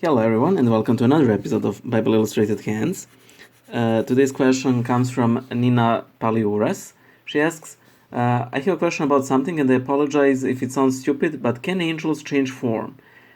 Hello, everyone, and welcome to another episode of Bible Illustrated Hands. Today's question comes from Nina Paliuras. She asks, I have a question about something, and I apologize if it sounds stupid, but can angels change form?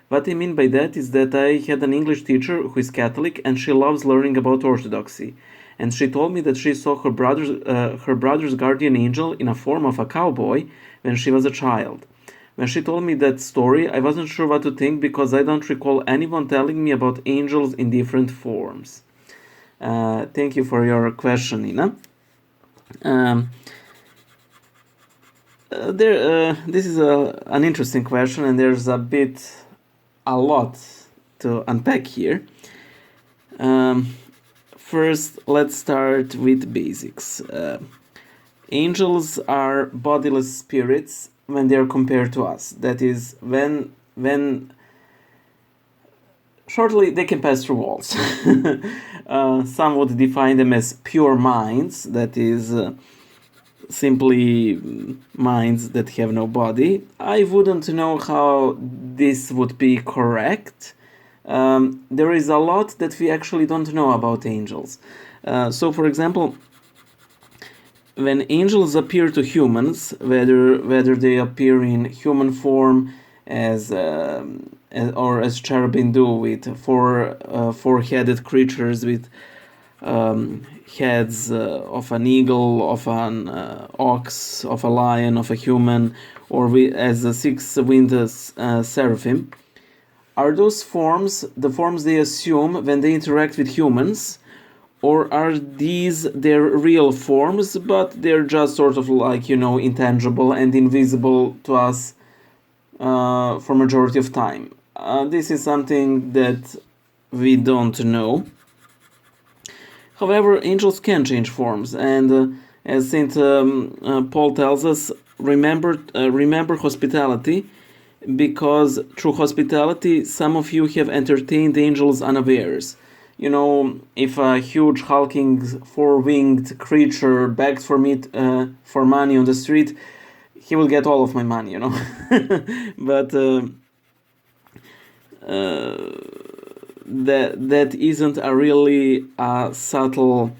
What I mean by that is that I had an English teacher who is Catholic, and she loves learning about Orthodoxy. And she told me that she saw her brother's guardian angel in a form of a cowboy when she was a child. When she told me that story, I wasn't sure what to think because I don't recall anyone telling me about angels in different forms. Thank you for your question, Nina. This is an interesting question, and there's a lot to unpack here. First, let's start with basics. Angels are bodiless spirits when they are compared to us. That is, when shortly they can pass through walls. Some would define them as pure minds, that is, simply minds that have no body. I wouldn't know how this would be correct. There is a lot that we actually don't know about angels. So, for example, when angels appear to humans, whether they appear in human form or as cherubim do, with four-headed creatures with heads of an eagle, of an ox, of a lion, of a human, or as a six-winged seraphim, are those forms the forms they assume when they interact with humans? Or are these their real forms, but they're just sort of like, intangible and invisible to us for majority of time? This is something that we don't know. However, angels can change forms, and as Saint Paul tells us, remember hospitality, because through hospitality some of you have entertained angels unawares. If a huge hulking four-winged creature begs for money on the street, he will get all of my money, But that isn't a really subtle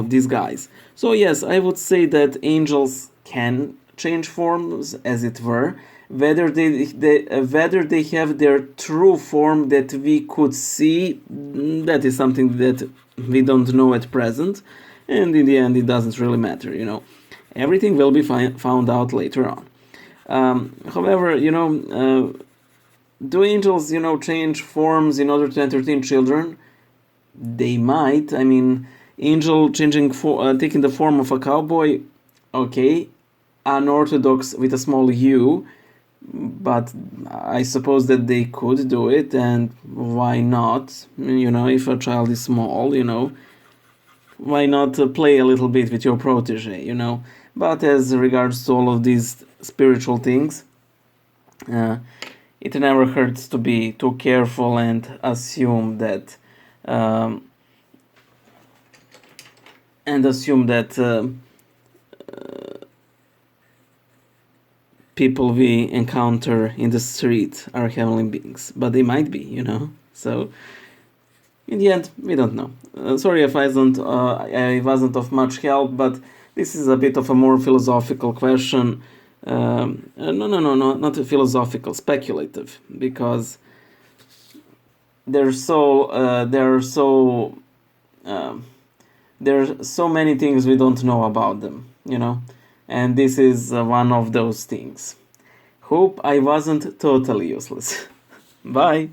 disguise. So yes, I would say that angels can change forms, as it were. Whether they have their true form that we could see, that is something that we don't know at present, and in the end it doesn't really matter. Everything will be found out later on. However, do angels change forms in order to entertain children? They might. I mean, angel taking the form of a cowboy, okay, unorthodox with a small u, but I suppose that they could do it, and why not? If a child is small, why not play a little bit with your protege, But as regards to all of these spiritual things, it never hurts to be too careful and assume that people we encounter in the street are heavenly beings, but they might be, So, in the end, we don't know. Sorry if I wasn't of much help, but this is a bit of a more philosophical question. No, not a philosophical, speculative, because there's so many things we don't know about them, And this is one of those things. Hope I wasn't totally useless. Bye.